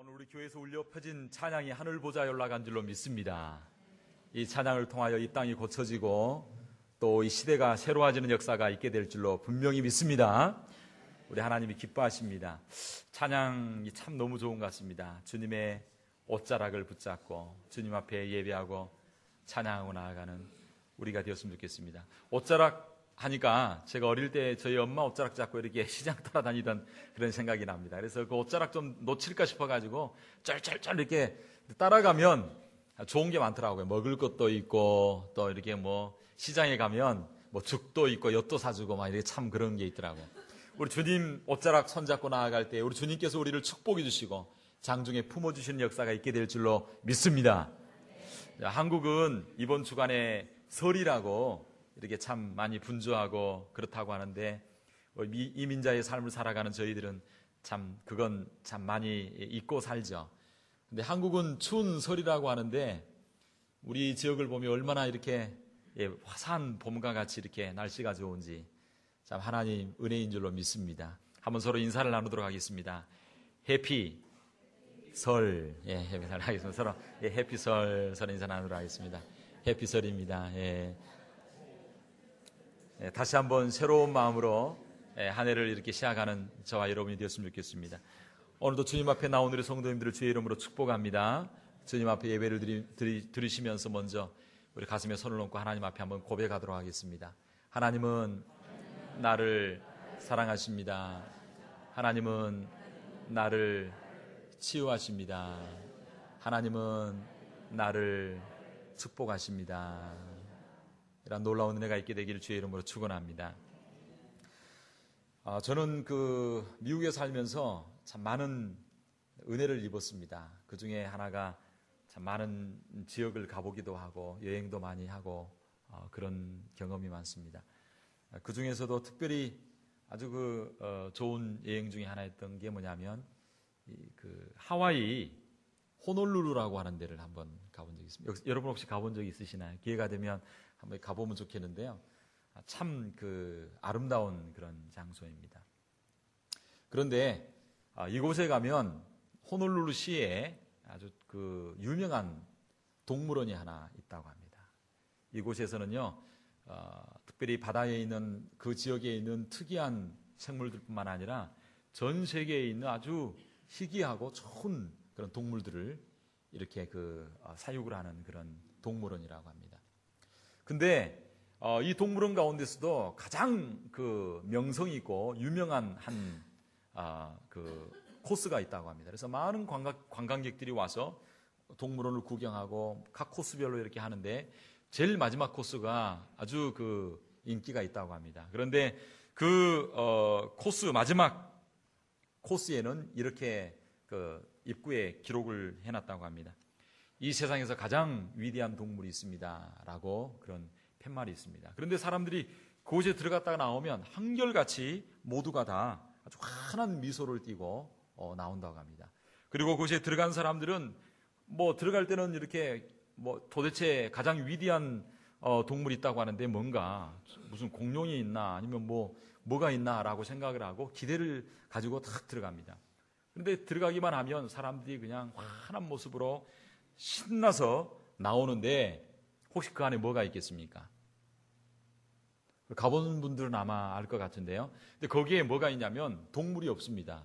오늘 우리 교회에서 울려 펴진 찬양이 하늘 보좌에 올라간 줄로 믿습니다. 이 찬양을 통하여 이 땅이 고쳐지고 또 이 시대가 새로워지는 역사가 있게 될 줄로 분명히 믿습니다. 우리 하나님이 기뻐하십니다. 찬양이 참 너무 좋은 것 같습니다. 주님의 옷자락을 붙잡고 주님 앞에 예배하고 찬양하고 나아가는 우리가 되었으면 좋겠습니다. 옷자락 하니까 제가 어릴 때 저희 엄마 옷자락 잡고 이렇게 시장 따라다니던 그런 생각이 납니다. 그래서 그 옷자락 좀 놓칠까 싶어가지고 쩔쩔쩔 이렇게 따라가면 좋은 게 많더라고요. 먹을 것도 있고 또 이렇게 뭐 시장에 가면 뭐 죽도 있고 엿도 사주고 막 이렇게 참 그런 게 있더라고요. 우리 주님 옷자락 손잡고 나아갈 때 우리 주님께서 우리를 축복해 주시고 장중에 품어주시는 역사가 있게 될 줄로 믿습니다. 한국은 이번 주간에 설이라고 이렇게 참 많이 분주하고 그렇다고 하는데 이민자의 삶을 살아가는 저희들은 참 그건 참 많이 잊고 살죠. 근데 한국은 추운 설이라고 하는데 우리 지역을 보면 얼마나 이렇게 화사한 봄과 같이 이렇게 날씨가 좋은지 참 하나님 은혜인 줄로 믿습니다. 한번 서로 인사를 나누도록 하겠습니다. 해피 설, 해피설 하겠습니다. 서로 해피 설 인사 나누도록 하겠습니다. 해피 설입니다. 다시 한번 새로운 마음으로 한 해를 이렇게 시작하는 저와 여러분이 되었으면 좋겠습니다. 오늘도 주님 앞에 나온 우리 성도님들을 주의 이름으로 축복합니다. 주님 앞에 예배를 드리시면서 먼저 우리 가슴에 손을 얹고 하나님 앞에 한번 고백하도록 하겠습니다. 하나님은 나를 사랑하십니다. 하나님은 나를 치유하십니다. 하나님은 나를 축복하십니다. 이런 놀라운 은혜가 있게 되기를 주의 이름으로 축원합니다. 저는 미국에 살면서 참 많은 은혜를 입었습니다. 그 중에 하나가 참 많은 지역을 가보기도 하고 여행도 많이 하고 그런 경험이 많습니다. 그 중에서도 특별히 아주 좋은 여행 중에 하나였던 게 뭐냐면 하와이 호놀룰루라고 하는 데를 한번 가본 적이 있습니다. 여러분 혹시 가본 적이 있으시나요? 기회가 되면 한번 가보면 좋겠는데요. 참 아름다운 그런 장소입니다. 그런데 이곳에 가면 호놀룰루 시에 아주 유명한 동물원이 하나 있다고 합니다. 이곳에서는요, 특별히 바다에 있는 그 지역에 있는 특이한 생물들뿐만 아니라 전 세계에 있는 아주 희귀하고 좋은 그런 동물들을 이렇게 사육을 하는 그런 동물원이라고 합니다. 근데 이 동물원 가운데서도 가장 명성이 있고 유명한 한 코스가 있다고 합니다. 그래서 많은 관광객들이 와서 동물원을 구경하고 각 코스별로 이렇게 하는데 제일 마지막 코스가 아주 인기가 있다고 합니다. 그런데 마지막 코스에는 이렇게 입구에 기록을 해놨다고 합니다. 이 세상에서 가장 위대한 동물이 있습니다. 라고 그런 팻말이 있습니다. 그런데 사람들이 그곳에 들어갔다가 나오면 한결같이 모두가 다 아주 환한 미소를 띠고 나온다고 합니다. 그리고 그곳에 들어간 사람들은 들어갈 때는 이렇게 도대체 가장 위대한 동물이 있다고 하는데 뭔가 무슨 공룡이 있나 아니면 뭐가 있나 라고 생각을 하고 기대를 가지고 탁 들어갑니다. 그런데 들어가기만 하면 사람들이 그냥 환한 모습으로 신나서 나오는데 혹시 그 안에 뭐가 있겠습니까? 가본 분들은 아마 알 것 같은데요. 근데 거기에 뭐가 있냐면 동물이 없습니다.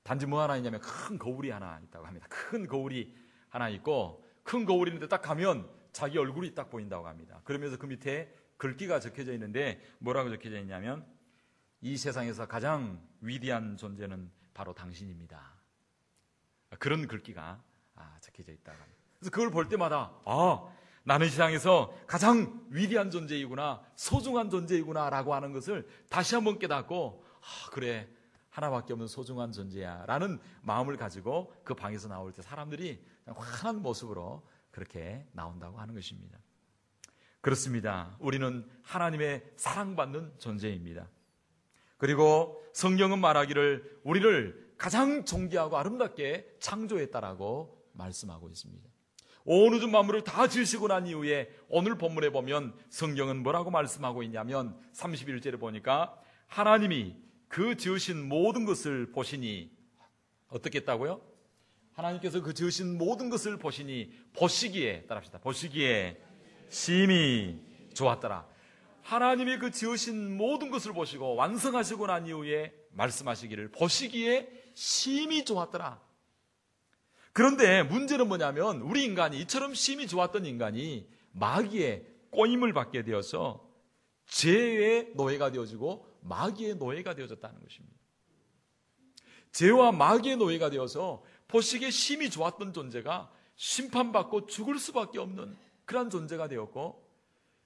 단지 뭐 하나 있냐면 큰 거울이 하나 있다고 합니다. 큰 거울이 하나 있고 큰 거울이 있는데 딱 가면 자기 얼굴이 딱 보인다고 합니다. 그러면서 그 밑에 글귀가 적혀져 있는데 뭐라고 적혀져 있냐면 이 세상에서 가장 위대한 존재는 바로 당신입니다. 그런 글귀가 적혀져 있다고 합니다. 그래서 그걸 볼 때마다 나는 세상에서 가장 위대한 존재이구나, 소중한 존재이구나 라고 하는 것을 다시 한번 깨닫고 그래, 하나밖에 없는 소중한 존재야 라는 마음을 가지고 그 방에서 나올 때 사람들이 환한 모습으로 그렇게 나온다고 하는 것입니다. 그렇습니다. 우리는 하나님의 사랑받는 존재입니다. 그리고 성경은 말하기를 우리를 가장 존귀하고 아름답게 창조했다라고 말씀하고 있습니다. 온 우주 만물을 다 지으시고 난 이후에 오늘 본문에 보면 성경은 뭐라고 말씀하고 있냐면 31절에 보니까 하나님이 그 지으신 모든 것을 보시니 어떻게 했다고요? 하나님께서 그 지으신 모든 것을 보시니 보시기에, 따라합시다, 보시기에 심히 좋았더라. 하나님이 그 지으신 모든 것을 보시고 완성하시고 난 이후에 말씀하시기를 보시기에 심히 좋았더라. 그런데 문제는 뭐냐면 우리 인간이, 이처럼 심히 좋았던 인간이 마귀의 꼬임을 받게 되어서 죄의 노예가 되어지고 마귀의 노예가 되어졌다는 것입니다. 죄와 마귀의 노예가 되어서 보시기에 심히 좋았던 존재가 심판받고 죽을 수밖에 없는 그런 존재가 되었고,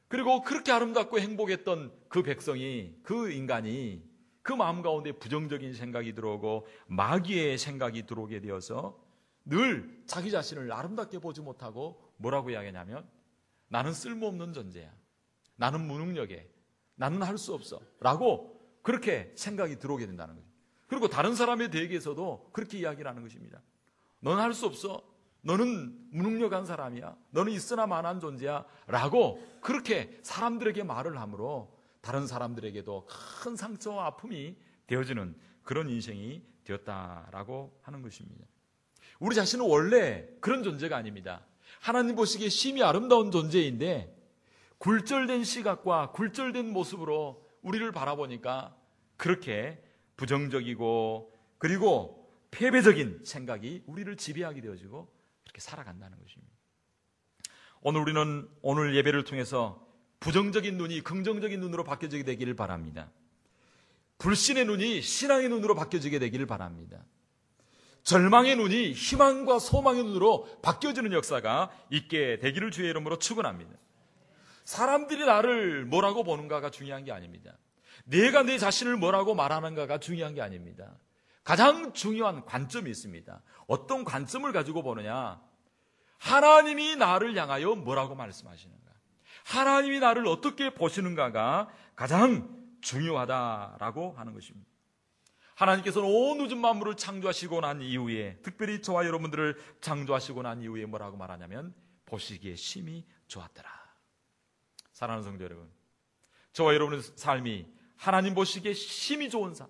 그리고 그렇게 아름답고 행복했던 그 백성이, 그 인간이 그 마음 가운데 부정적인 생각이 들어오고 마귀의 생각이 들어오게 되어서 늘 자기 자신을 아름답게 보지 못하고 뭐라고 이야기하냐면 나는 쓸모없는 존재야, 나는 무능력해, 나는 할 수 없어 라고 그렇게 생각이 들어오게 된다는 거죠. 그리고 다른 사람에 대해서도 그렇게 이야기를 하는 것입니다. 너는 할 수 없어, 너는 무능력한 사람이야, 너는 있으나 마나한 존재야 라고 그렇게 사람들에게 말을 함으로 다른 사람들에게도 큰 상처와 아픔이 되어지는 그런 인생이 되었다라고 하는 것입니다. 우리 자신은 원래 그런 존재가 아닙니다. 하나님 보시기에 심히 아름다운 존재인데 굴절된 시각과 굴절된 모습으로 우리를 바라보니까 그렇게 부정적이고 그리고 패배적인 생각이 우리를 지배하게 되어지고 그렇게 살아간다는 것입니다. 우리는 오늘 예배를 통해서 부정적인 눈이 긍정적인 눈으로 바뀌어지게 되기를 바랍니다. 불신의 눈이 신앙의 눈으로 바뀌어지게 되기를 바랍니다. 절망의 눈이 희망과 소망의 눈으로 바뀌어지는 역사가 있게 되기를 주의 이름으로 축원합니다. 사람들이 나를 뭐라고 보는가가 중요한 게 아닙니다. 내가 내 자신을 뭐라고 말하는가가 중요한 게 아닙니다. 가장 중요한 관점이 있습니다. 어떤 관점을 가지고 보느냐? 하나님이 나를 향하여 뭐라고 말씀하시는가? 하나님이 나를 어떻게 보시는가가 가장 중요하다라고 하는 것입니다. 하나님께서는 온 우주 만물을 창조하시고 난 이후에, 특별히 저와 여러분들을 창조하시고 난 이후에 뭐라고 말하냐면 보시기에 심히 좋았더라. 사랑하는 성도 여러분, 저와 여러분의 삶이 하나님 보시기에 심히 좋은 삶,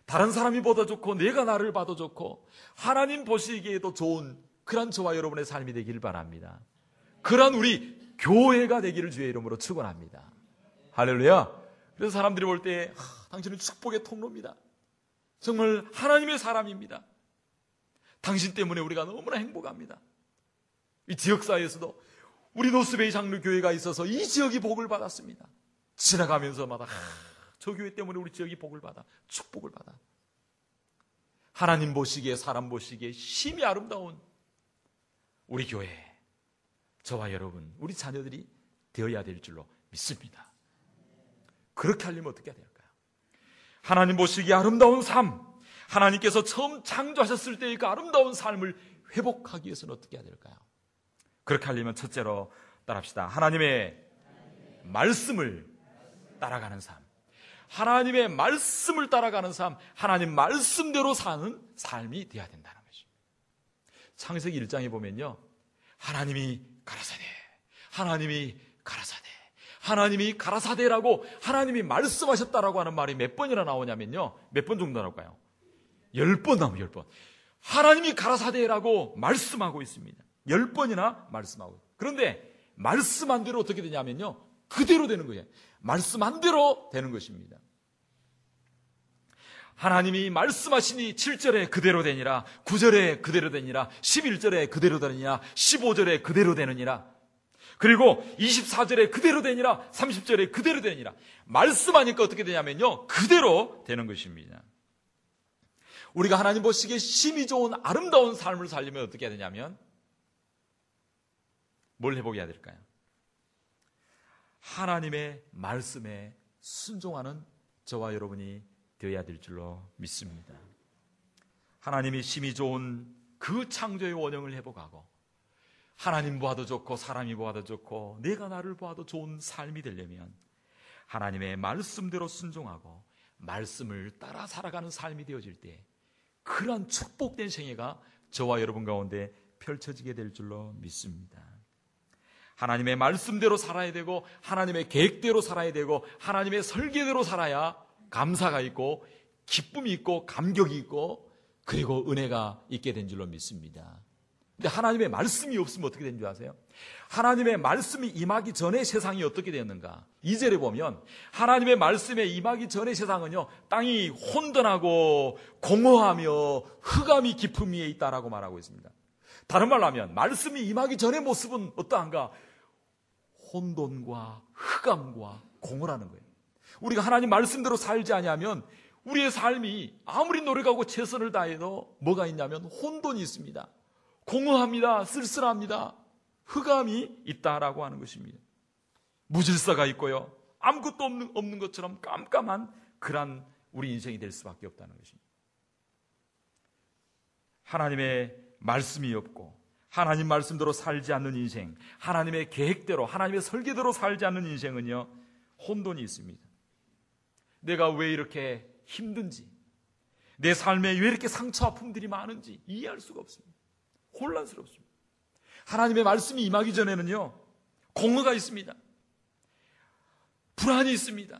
다른 사람이 보다 좋고 내가 나를 봐도 좋고 하나님 보시기에도 좋은 그런 저와 여러분의 삶이 되기를 바랍니다. 그런 우리 교회가 되기를 주의 이름으로 축원합니다. 할렐루야. 그래서 사람들이 볼 때 당신은 축복의 통로입니다, 정말 하나님의 사람입니다, 당신 때문에 우리가 너무나 행복합니다. 이 지역사회에서도 우리 노스베이 장로교회가 있어서 이 지역이 복을 받았습니다. 지나가면서마다 저 교회 때문에 우리 지역이 복을 받아, 축복을 받아. 하나님 보시기에, 사람 보시기에 심히 아름다운 우리 교회, 저와 여러분, 우리 자녀들이 되어야 될 줄로 믿습니다. 그렇게 하려면 어떻게 해야 될까요? 하나님 보시기에 아름다운 삶, 하나님께서 처음 창조하셨을 때의 그 아름다운 삶을 회복하기 위해서는 어떻게 해야 될까요? 그렇게 하려면 첫째로 따라합시다. 하나님의 말씀을 따라가는 삶. 하나님의 말씀을 따라가는 삶, 하나님 말씀대로 사는 삶이 되어야 된다는 것입니다. 창세기 1장에 보면요, 하나님이 가라사대, 하나님이 가라사대, 하나님이 가라사대라고 하나님이 말씀하셨다라고 하는 말이 몇 번이나 나오냐면요, 몇 번 정도 나올까요? 10번 나와요. 10번. 하나님이 가라사대라고 말씀하고 있습니다. 10번이나 말씀하고. 그런데 말씀한 대로 어떻게 되냐면요, 그대로 되는 거예요. 말씀한 대로 되는 것입니다. 하나님이 말씀하시니 7절에 그대로 되니라, 9절에 그대로 되니라, 11절에 그대로 되니라, 15절에 그대로 되느니라, 그리고 24절에 그대로 되니라, 30절에 그대로 되니라. 말씀하니까 어떻게 되냐면요, 그대로 되는 것입니다. 우리가 하나님 보시기에 심히 좋은 아름다운 삶을 살려면 어떻게 해야 되냐면 뭘 회복해야 될까요? 하나님의 말씀에 순종하는 저와 여러분이 되어야 될 줄로 믿습니다. 하나님이 심히 좋은 그 창조의 원형을 회복하고 하나님 보아도 좋고 사람이 보아도 좋고 내가 나를 보아도 좋은 삶이 되려면 하나님의 말씀대로 순종하고 말씀을 따라 살아가는 삶이 되어질 때 그러한 축복된 생애가 저와 여러분 가운데 펼쳐지게 될 줄로 믿습니다. 하나님의 말씀대로 살아야 되고 하나님의 계획대로 살아야 되고 하나님의 설계대로 살아야 감사가 있고 기쁨이 있고 감격이 있고 그리고 은혜가 있게 된 줄로 믿습니다. 근데 하나님의 말씀이 없으면 어떻게 된 줄 아세요? 하나님의 말씀이 임하기 전에 세상이 어떻게 되었는가? 2절에 보면 하나님의 말씀에 임하기 전에 세상은요, 땅이 혼돈하고 공허하며 흑암이 깊음 위에 있다라고 말하고 있습니다. 다른 말로 하면 말씀이 임하기 전의 모습은 어떠한가? 혼돈과 흑암과 공허라는 거예요. 우리가 하나님 말씀대로 살지 아니하면 우리의 삶이 아무리 노력하고 최선을 다해도 뭐가 있냐면 혼돈이 있습니다. 공허합니다. 쓸쓸합니다. 흑암이 있다라고 하는 것입니다. 무질서가 있고요, 아무것도 없는 것처럼 깜깜한 그런 우리 인생이 될 수밖에 없다는 것입니다. 하나님의 말씀이 없고 하나님 말씀대로 살지 않는 인생, 하나님의 계획대로 하나님의 설계대로 살지 않는 인생은요, 혼돈이 있습니다. 내가 왜 이렇게 힘든지, 내 삶에 왜 이렇게 상처 아픔들이 많은지 이해할 수가 없습니다. 혼란스럽습니다. 하나님의 말씀이 임하기 전에는요, 공허가 있습니다. 불안이 있습니다.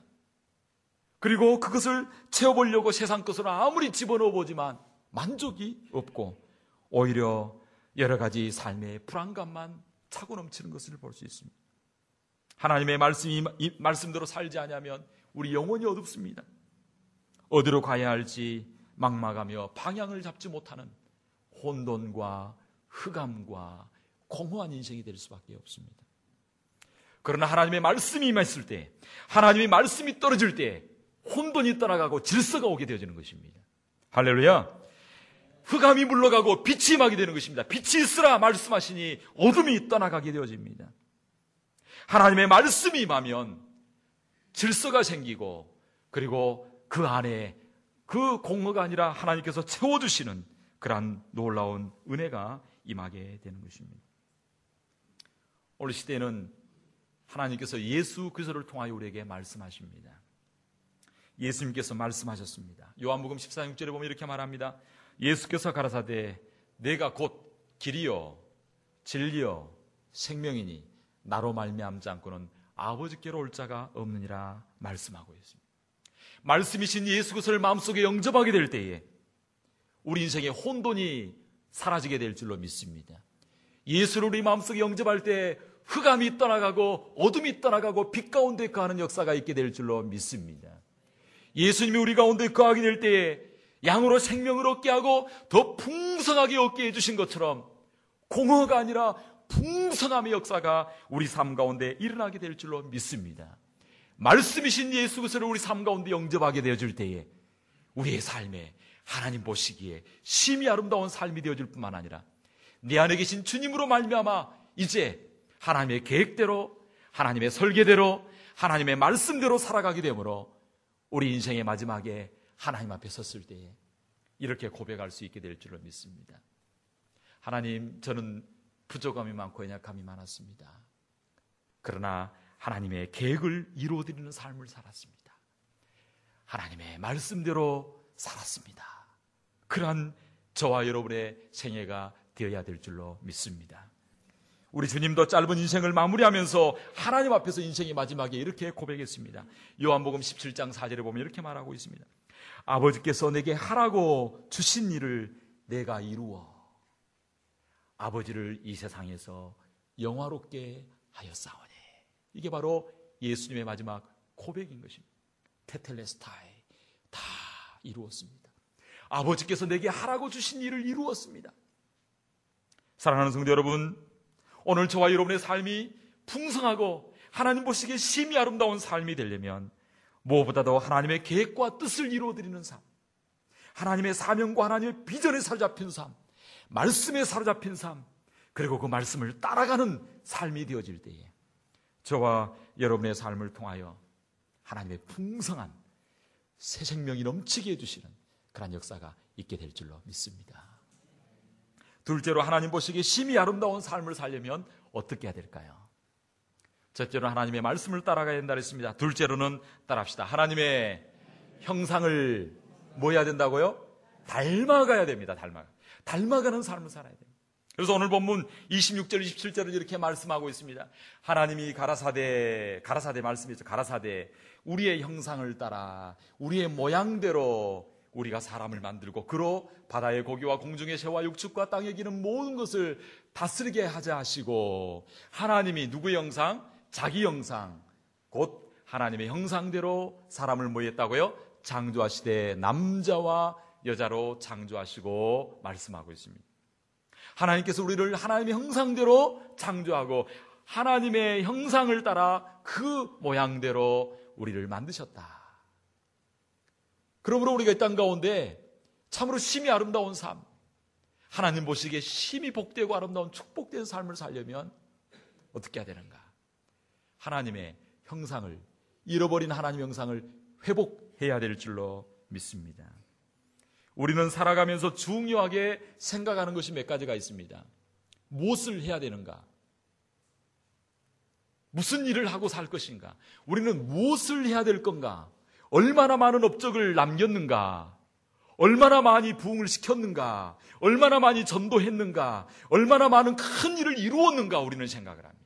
그리고 그것을 채워보려고 세상 것으로 아무리 집어넣어 보지만 만족이 없고 오히려 여러 가지 삶의 불안감만 차고 넘치는 것을 볼 수 있습니다. 하나님의 말씀대로 살지 않으면 우리 영혼이 어둡습니다. 어디로 가야 할지 막막하며 방향을 잡지 못하는 혼돈과 흑암과 공허한 인생이 될 수밖에 없습니다. 그러나 하나님의 말씀이 임했을 때, 하나님의 말씀이 떨어질 때 혼돈이 떠나가고 질서가 오게 되어지는 것입니다. 할렐루야. 흑암이 물러가고 빛이 임하게 되는 것입니다. 빛이 있으라 말씀하시니 어둠이 떠나가게 되어집니다. 하나님의 말씀이 임하면 질서가 생기고, 그리고 그 안에 그 공허가 아니라 하나님께서 채워주시는 그러한 놀라운 은혜가 임하게 되는 것입니다. 오늘 시대에는 하나님께서 예수 그리스도를 통하여 우리에게 말씀하십니다. 예수님께서 말씀하셨습니다. 요한복음 14장 6절에 보면 이렇게 말합니다. 예수께서 가라사대 내가 곧 길이요 진리요 생명이니 나로 말미암지 않고는 아버지께로 올 자가 없느니라 말씀하고 있습니다. 말씀이신 예수 그리스도를 마음속에 영접하게 될 때에 우리 인생의 혼돈이 사라지게 될 줄로 믿습니다. 예수를 우리 마음속에 영접할 때 흑암이 떠나가고 어둠이 떠나가고 빛 가운데 거하는 역사가 있게 될 줄로 믿습니다. 예수님이 우리 가운데 거하게 될 때에 양으로 생명을 얻게 하고 더 풍성하게 얻게 해주신 것처럼 공허가 아니라 풍성함의 역사가 우리 삶 가운데 일어나게 될 줄로 믿습니다. 말씀이신 예수 그리스도를 우리 삶 가운데 영접하게 되어질 때에 우리의 삶에 하나님 보시기에 심히 아름다운 삶이 되어질 뿐만 아니라 내 안에 계신 주님으로 말미암아 이제 하나님의 계획대로, 하나님의 설계대로, 하나님의 말씀대로 살아가게 되므로 우리 인생의 마지막에 하나님 앞에 섰을 때에 이렇게 고백할 수 있게 될 줄로 믿습니다. 하나님, 저는 부족함이 많고 연약함이 많았습니다. 그러나 하나님의 계획을 이루어드리는 삶을 살았습니다. 하나님의 말씀대로 살았습니다. 그러한 저와 여러분의 생애가 되어야 될 줄로 믿습니다. 우리 주님도 짧은 인생을 마무리하면서 하나님 앞에서 인생의 마지막에 이렇게 고백했습니다. 요한복음 17장 4절에 보면 이렇게 말하고 있습니다. 아버지께서 내게 하라고 주신 일을 내가 이루어 아버지를 이 세상에서 영화롭게 하였사오니. 이게 바로 예수님의 마지막 고백인 것입니다. 테텔레스타이, 다 이루었습니다. 아버지께서 내게 하라고 주신 일을 이루었습니다. 사랑하는 성도 여러분, 오늘 저와 여러분의 삶이 풍성하고 하나님 보시기에 심히 아름다운 삶이 되려면 무엇보다도 하나님의 계획과 뜻을 이루어드리는 삶, 하나님의 사명과 하나님의 비전에 사로잡힌 삶, 말씀에 사로잡힌 삶, 그리고 그 말씀을 따라가는 삶이 되어질 때에 저와 여러분의 삶을 통하여 하나님의 풍성한 새 생명이 넘치게 해주시는 그런 역사가 있게 될 줄로 믿습니다. 둘째로 하나님 보시기에 심히 아름다운 삶을 살려면 어떻게 해야 될까요? 첫째로는 하나님의 말씀을 따라가야 된다 했습니다. 둘째로는 따라합시다. 하나님의 형상을 뭐 해야 된다고요? 닮아가야 됩니다. 닮아가는 삶을 살아야 됩니다. 그래서 오늘 본문 26절 27절을 이렇게 말씀하고 있습니다. 하나님이 가라사대 말씀이죠. 가라사대 우리의 형상을 따라 우리의 모양대로 우리가 사람을 만들고 그로 바다의 고기와 공중의 새와 육축과 땅에 기는 모든 것을 다스리게 하자 하시고, 하나님이 누구의 형상? 자기 형상, 곧 하나님의 형상대로 사람을 뭐 했다고요? 창조하시되 남자와 여자로 창조하시고 말씀하고 있습니다. 하나님께서 우리를 하나님의 형상대로 창조하고 하나님의 형상을 따라 그 모양대로 우리를 만드셨다. 그러므로 우리가 이 땅 가운데 참으로 심히 아름다운 삶, 하나님 보시기에 심히 복되고 아름다운 축복된 삶을 살려면 어떻게 해야 되는가? 하나님의 형상을, 잃어버린 하나님의 형상을 회복해야 될 줄로 믿습니다. 우리는 살아가면서 중요하게 생각하는 것이 몇 가지가 있습니다. 무엇을 해야 되는가? 무슨 일을 하고 살 것인가? 우리는 무엇을 해야 될 건가? 얼마나 많은 업적을 남겼는가? 얼마나 많이 부흥을 시켰는가? 얼마나 많이 전도했는가? 얼마나 많은 큰 일을 이루었는가? 우리는 생각을 합니다.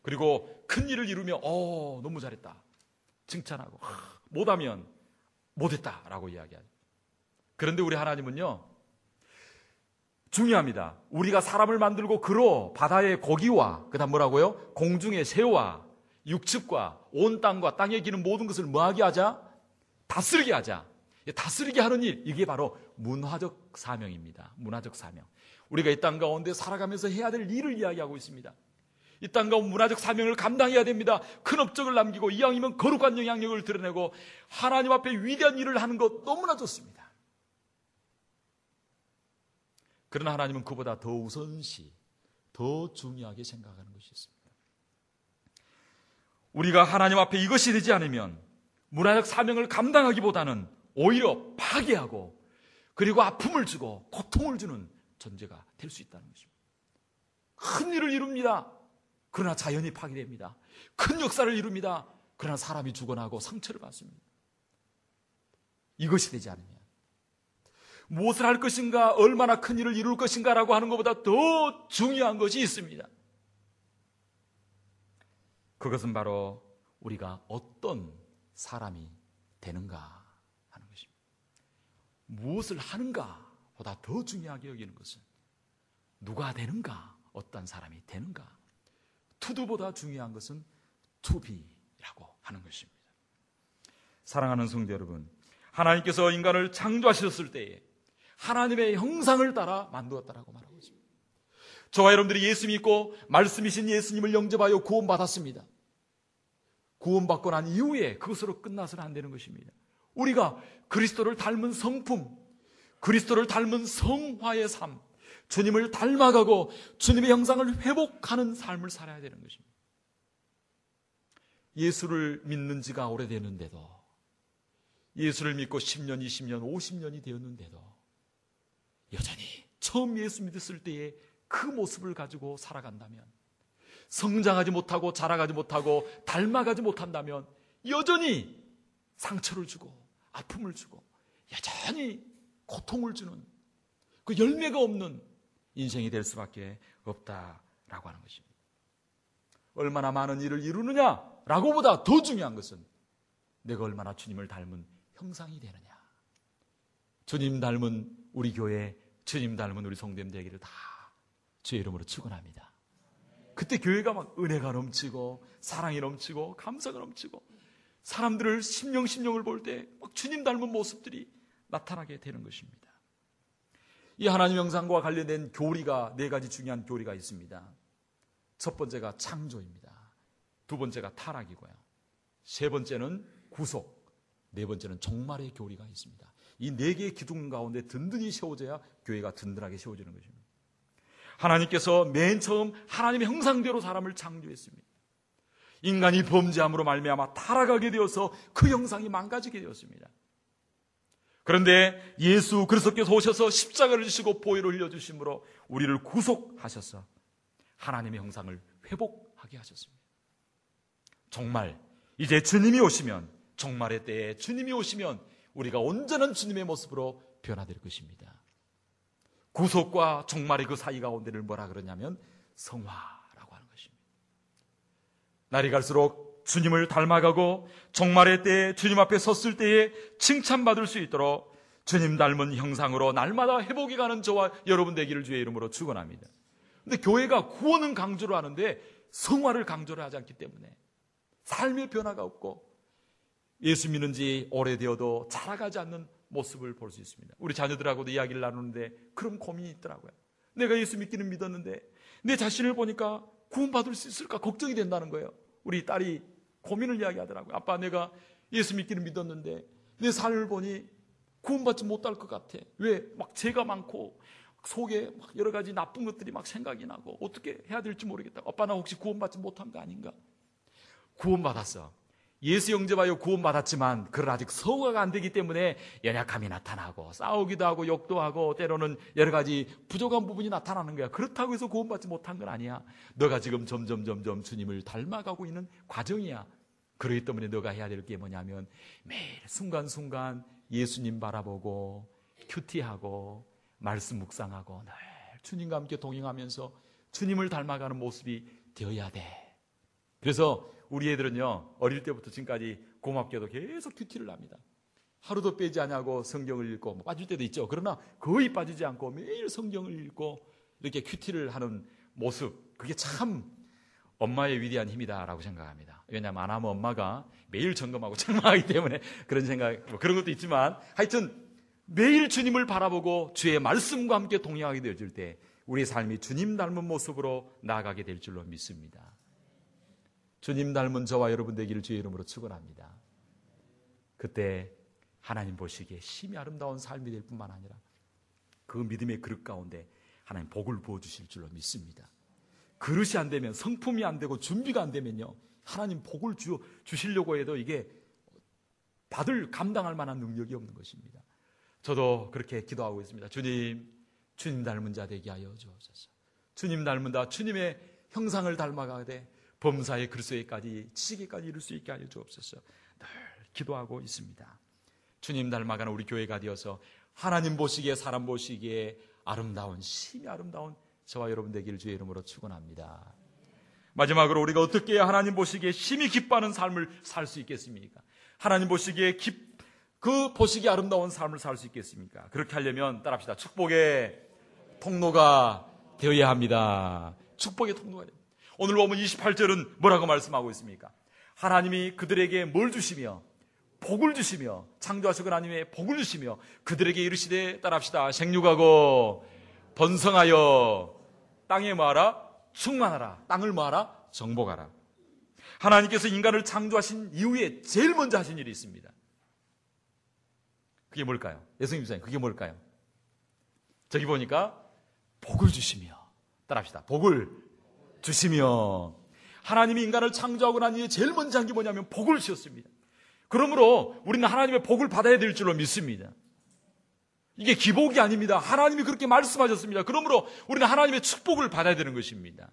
그리고 큰 일을 이루면 너무 잘했다 칭찬하고, 못하면 못했다라고 이야기하죠. 그런데 우리 하나님은요, 중요합니다. 우리가 사람을 만들고 그로 바다의 고기와 그다음 뭐라고요? 공중의 새와 육축과 온 땅과 땅에 기는 모든 것을 뭐하게 하자? 다스리게 하자. 다스리게 하는 일, 이게 바로 문화적 사명입니다. 문화적 사명. 우리가 이 땅 가운데 살아가면서 해야 될 일을 이야기하고 있습니다. 이 땅 가운데 문화적 사명을 감당해야 됩니다. 큰 업적을 남기고 이왕이면 거룩한 영향력을 드러내고 하나님 앞에 위대한 일을 하는 것 너무나 좋습니다. 그러나 하나님은 그보다 더 우선시, 더 중요하게 생각하는 것이 있습니다. 우리가 하나님 앞에 이것이 되지 않으면 문화적 사명을 감당하기보다는 오히려 파괴하고 그리고 아픔을 주고 고통을 주는 존재가 될 수 있다는 것입니다. 큰 일을 이룹니다. 그러나 자연이 파괴됩니다. 큰 역사를 이룹니다. 그러나 사람이 죽어나고 상처를 받습니다. 이것이 되지 않으면 무엇을 할 것인가, 얼마나 큰 일을 이룰 것인가라고 하는 것보다 더 중요한 것이 있습니다. 그것은 바로 우리가 어떤 사람이 되는가 하는 것입니다. 무엇을 하는가 보다 더 중요하게 여기는 것은 누가 되는가, 어떤 사람이 되는가. 투두보다 중요한 것은 투비라고 하는 것입니다. 사랑하는 성도 여러분, 하나님께서 인간을 창조하셨을 때에 하나님의 형상을 따라 만들었다라고 말하고 있습니다. 저와 여러분들이 예수 믿고 말씀이신 예수님을 영접하여 구원받았습니다. 구원받고 난 이후에 그것으로 끝나서는 안 되는 것입니다. 우리가 그리스도를 닮은 성품, 그리스도를 닮은 성화의 삶, 주님을 닮아가고 주님의 형상을 회복하는 삶을 살아야 되는 것입니다. 예수를 믿는 지가 오래되는데도, 예수를 믿고 10년, 20년, 50년이 되었는데도 여전히 처음 예수 믿었을 때의 그 모습을 가지고 살아간다면, 성장하지 못하고 자라가지 못하고 닮아가지 못한다면 여전히 상처를 주고 아픔을 주고 여전히 고통을 주는 그 열매가 없는 인생이 될 수밖에 없다라고 하는 것입니다. 얼마나 많은 일을 이루느냐라고 보다 더 중요한 것은 내가 얼마나 주님을 닮은 형상이 되느냐. 주님 닮은 우리 교회, 주님 닮은 우리 성도님 되기를 다 주의 이름으로 축원합니다. 그때 교회가 막 은혜가 넘치고 사랑이 넘치고 감사가 넘치고 사람들을 심령을 볼 때 막 주님 닮은 모습들이 나타나게 되는 것입니다. 이 하나님 형상과 관련된 교리가, 4가지 중요한 교리가 있습니다. 첫 번째가 창조입니다. 두 번째가 타락이고요. 세 번째는 구속, 네 번째는 종말의 교리가 있습니다. 이 4개의 기둥 가운데 든든히 세워져야 교회가 든든하게 세워지는 것입니다. 하나님께서 맨 처음 하나님의 형상대로 사람을 창조했습니다. 인간이 범죄함으로 말미암아 타락하게 되어서 그 형상이 망가지게 되었습니다. 그런데 예수 그리스도께서 오셔서 십자가를 지시고 보혈을 흘려주심으로 우리를 구속하셔서 하나님의 형상을 회복하게 하셨습니다. 정말 이제 주님이 오시면, 종말의 때에 주님이 오시면 우리가 온전한 주님의 모습으로 변화될 것입니다. 구속과 종말의 그 사이 가운데를 뭐라 그러냐면 성화라고 하는 것입니다. 날이 갈수록 주님을 닮아가고 종말의 때에 주님 앞에 섰을 때에 칭찬받을 수 있도록 주님 닮은 형상으로 날마다 회복해 가는 저와 여러분 되기를 주의 이름으로 축원합니다. 근데 교회가 구원은 강조를 하는데 성화를 강조를 하지 않기 때문에 삶의 변화가 없고 예수 믿는 지 오래되어도 자라가지 않는 모습을 볼 수 있습니다. 우리 자녀들하고도 이야기를 나누는데 그런 고민이 있더라고요. 내가 예수 믿기는 믿었는데 내 자신을 보니까 구원받을 수 있을까 걱정이 된다는 거예요. 우리 딸이 고민을 이야기하더라고요. 아빠, 내가 예수 믿기는 믿었는데 내 삶을 보니 구원받지 못할 것 같아. 왜? 막 죄가 많고 속에 막 여러 가지 나쁜 것들이 막 생각이 나고 어떻게 해야 될지 모르겠다. 아빠, 나 혹시 구원받지 못한 거 아닌가? 구원받았어. 예수 영접하여 구원받았지만 그걸 아직 성화가 안 되기 때문에 연약함이 나타나고 싸우기도 하고 욕도 하고 때로는 여러 가지 부족한 부분이 나타나는 거야. 그렇다고 해서 구원받지 못한 건 아니야. 너가 지금 점점 주님을 닮아가고 있는 과정이야. 그렇기 때문에 너가 해야 될 게 뭐냐면 매일 순간순간 예수님 바라보고 큐티하고 말씀 묵상하고 늘 주님과 함께 동행하면서 주님을 닮아가는 모습이 되어야 돼. 그래서 우리 애들은요, 어릴 때부터 지금까지 고맙게도 계속 큐티를 합니다. 하루도 빼지 않냐고 성경을 읽고 빠질 때도 있죠. 그러나 거의 빠지지 않고 매일 성경을 읽고 이렇게 큐티를 하는 모습, 그게 참 엄마의 위대한 힘이다라고 생각합니다. 왜냐하면 안 하면 엄마가 매일 점검하고 책망하기 때문에 그런 생각, 그런 것도 있지만 하여튼 매일 주님을 바라보고 주의 말씀과 함께 동행하게 되어질 때 우리의 삶이 주님 닮은 모습으로 나아가게 될 줄로 믿습니다. 주님 닮은 저와 여러분 되기를 주의 이름으로 축원합니다. 그때 하나님 보시기에 심히 아름다운 삶이 될 뿐만 아니라 그 믿음의 그릇 가운데 하나님 복을 부어주실 줄로 믿습니다. 그릇이 안 되면, 성품이 안 되고 준비가 안 되면요, 하나님 복을 주시려고 해도 이게 감당할 만한 능력이 없는 것입니다. 저도 그렇게 기도하고 있습니다. 주님 닮은 자 되게 하여 주옵소서. 주님 닮은 자, 주님의 형상을 닮아가되 범사의 그리스도에까지 지식에까지 이룰 수 있게 하여 주옵소서. 늘 기도하고 있습니다. 주님 닮아가는 우리 교회가 되어서 하나님 보시기에, 사람 보시기에 아름다운, 심히 아름다운 저와 여러분 되기를 주의 이름으로 축원합니다. 마지막으로 우리가 어떻게 해야 하나님 보시기에 심히 기뻐하는 삶을 살 수 있겠습니까? 하나님 보시기에 보시기에 아름다운 삶을 살 수 있겠습니까? 그렇게 하려면 따라합시다. 축복의 통로가 되어야 합니다. 축복의 통로가 됩니다. 오늘 보면 28절은 뭐라고 말씀하고 있습니까? 하나님이 그들에게 뭘 주시며 복을 주시며 창조하시고 하나님의 복을 주시며 그들에게 이르시되 따라합시다. 생육하고 번성하여 땅에 뭐하라? 충만하라. 땅을 뭐하라? 정복하라. 하나님께서 인간을 창조하신 이후에 제일 먼저 하신 일이 있습니다. 그게 뭘까요? 예수님 집사님, 그게 뭘까요? 저기 보니까 복을 주시며 따라합시다. 복을 주시며 하나님이 인간을 창조하고 난 이후에 제일 먼저 한 게 뭐냐면 복을 주셨습니다. 그러므로 우리는 하나님의 복을 받아야 될 줄로 믿습니다. 이게 기복이 아닙니다. 하나님이 그렇게 말씀하셨습니다. 그러므로 우리는 하나님의 축복을 받아야 되는 것입니다.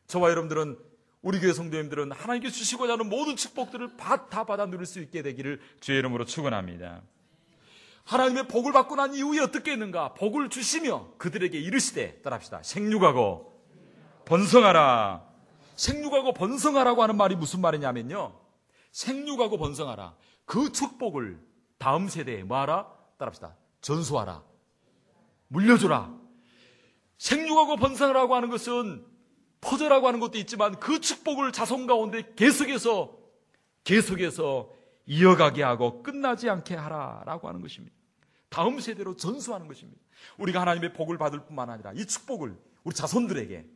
저와 여러분들은, 우리 교회 성도님들은 하나님께서 주시고자 하는 모든 축복들을 다 받아 누릴 수 있게 되기를 주의 이름으로 축원합니다. 하나님의 복을 받고 난 이후에 어떻게 했는가? 복을 주시며 그들에게 이르시되 따라합시다. 생육하고 번성하라. 생육하고 번성하라고 하는 말이 무슨 말이냐면요, 생육하고 번성하라, 그 축복을 다음 세대에 뭐하라? 따라합시다. 전수하라. 물려주라. 생육하고 번성하라고 하는 것은 퍼져라고 하는 것도 있지만 그 축복을 자손 가운데 계속해서 이어가게 하고 끝나지 않게 하라라고 하는 것입니다. 다음 세대로 전수하는 것입니다. 우리가 하나님의 복을 받을 뿐만 아니라 이 축복을 우리 자손들에게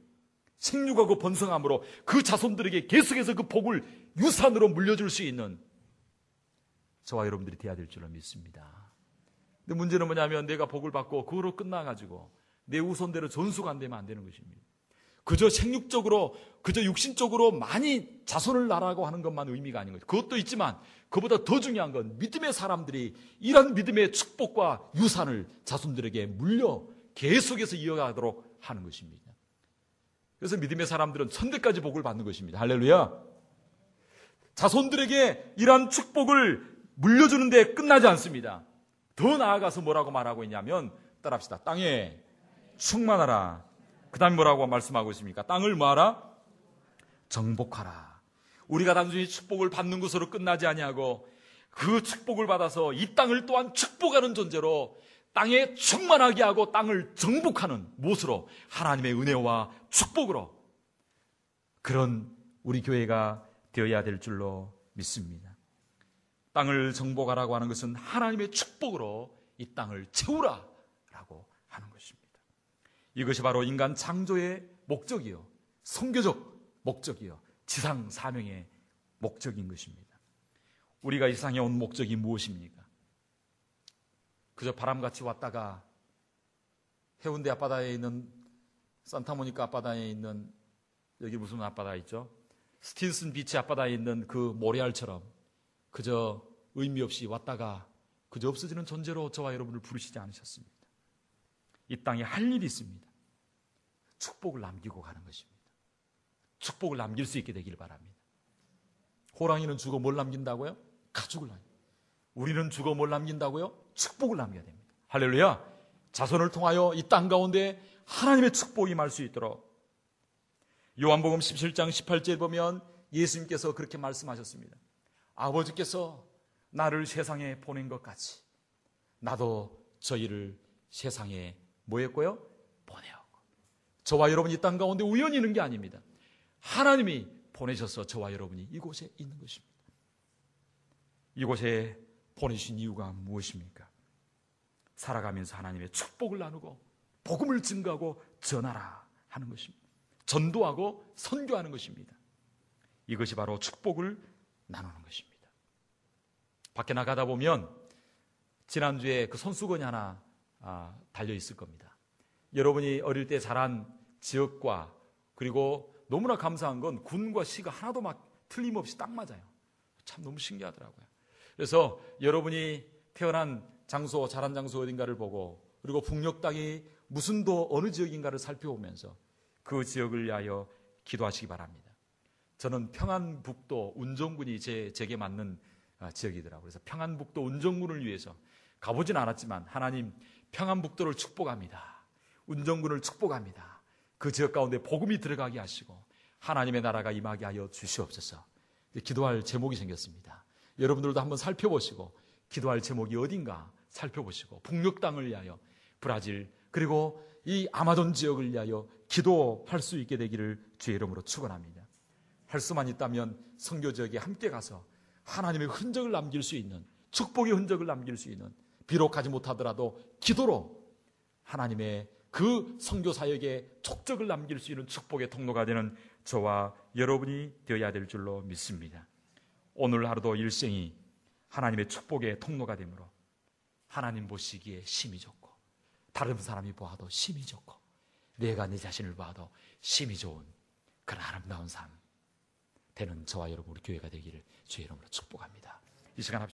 생육하고 번성함으로 그 자손들에게 계속해서 그 복을 유산으로 물려줄 수 있는 저와 여러분들이 되어야 될 줄로 믿습니다. 근데 문제는 뭐냐면 내가 복을 받고 그거로 끝나가지고 내 후손대로 전수가 안 되면 안 되는 것입니다. 그저 생육적으로, 그저 육신적으로 많이 자손을 낳으라고 하는 것만 의미가 아닌 거죠. 그것도 있지만 그보다 더 중요한 건 믿음의 사람들이 이런 믿음의 축복과 유산을 자손들에게 계속해서 이어가도록 하는 것입니다. 그래서 믿음의 사람들은 천대까지 복을 받는 것입니다. 할렐루야. 자손들에게 이러한 축복을 물려주는 데 끝나지 않습니다. 더 나아가서 뭐라고 말하고 있냐면 따라합시다. 땅에 충만하라. 그 다음에 뭐라고 말씀하고 있습니까? 땅을 뭐하라? 정복하라. 우리가 단순히 축복을 받는 것으로 끝나지 아니하고 그 축복을 받아서 이 땅을 또한 축복하는 존재로 땅에 충만하게 하고 땅을 정복하는 무엇으로? 하나님의 은혜와 축복으로 그런 우리 교회가 되어야 될 줄로 믿습니다. 땅을 정복하라고 하는 것은 하나님의 축복으로 이 땅을 채우라라고 하는 것입니다. 이것이 바로 인간 창조의 목적이요, 선교적 목적이요, 지상 사명의 목적인 것입니다. 우리가 이 세상에 온 목적이 무엇입니까? 그저 바람같이 왔다가 해운대 앞바다에 있는 산타모니카 앞바다에 있는 여기 무슨 앞바다 있죠? 스틴슨 비치 앞바다에 있는 그 모래알처럼 그저 의미 없이 왔다가 그저 없어지는 존재로 저와 여러분을 부르시지 않으셨습니다. 이 땅에 할 일이 있습니다. 축복을 남기고 가는 것입니다. 축복을 남길 수 있게 되길 바랍니다. 호랑이는 죽어 뭘 남긴다고요? 가죽을 남깁니다. 우리는 죽어 뭘 남긴다고요? 축복을 남겨야 됩니다. 할렐루야. 자손을 통하여 이 땅 가운데 하나님의 축복이 임할 수 있도록 요한복음 17장 18절에 보면 예수님께서 그렇게 말씀하셨습니다. 아버지께서 나를 세상에 보낸 것 같이 나도 저희를 세상에 뭐 했고요? 보내었고. 저와 여러분이 이 땅 가운데 우연히 있는 게 아닙니다. 하나님이 보내셔서 저와 여러분이 이곳에 있는 것입니다. 이곳에 보내신 이유가 무엇입니까? 살아가면서 하나님의 축복을 나누고 복음을 증거하고 전하라 하는 것입니다. 전도하고 선교하는 것입니다. 이것이 바로 축복을 나누는 것입니다. 밖에 나가다 보면 지난주에 그 손수건이 하나 달려 있을 겁니다. 여러분이 어릴 때 자란 지역과 그리고 너무나 감사한 건 군과 시가 하나도 막 틀림없이 딱 맞아요. 참 너무 신기하더라고요. 그래서 여러분이 태어난 장소, 자란 장소 어딘가를 보고 그리고 북녘 땅이 무슨 도 어느 지역인가를 살펴보면서 그 지역을 위하여 기도하시기 바랍니다. 저는 평안북도 운정군이 제게 맞는 지역이더라고요. 그래서 평안북도 운정군을 위해서 가보진 않았지만 하나님 평안북도를 축복합니다. 운정군을 축복합니다. 그 지역 가운데 복음이 들어가게 하시고 하나님의 나라가 임하게 하여 주시옵소서. 기도할 제목이 생겼습니다. 여러분들도 한번 살펴보시고 기도할 제목이 어딘가 살펴보시고 북녘 땅을 위하여 브라질 그리고 이 아마존 지역을 위하여 기도할 수 있게 되기를 주의 이름으로 축원합니다. 할 수만 있다면 선교 지역에 함께 가서 하나님의 흔적을 남길 수 있는 축복의 흔적을 남길 수 있는 비록 가지 못하더라도 기도로 하나님의 그 선교 사역에 족적을 남길 수 있는 축복의 통로가 되는 저와 여러분이 되어야 될 줄로 믿습니다. 오늘 하루도 일생이 하나님의 축복의 통로가 되므로 하나님 보시기에 심히 좋고 다른 사람이 보아도 심히 좋고 내가 내 자신을 봐도 심히 좋은 그런 아름다운 삶 되는 저와 여러분 우리 교회가 되기를 주의 이름으로 축복합니다. 이 시간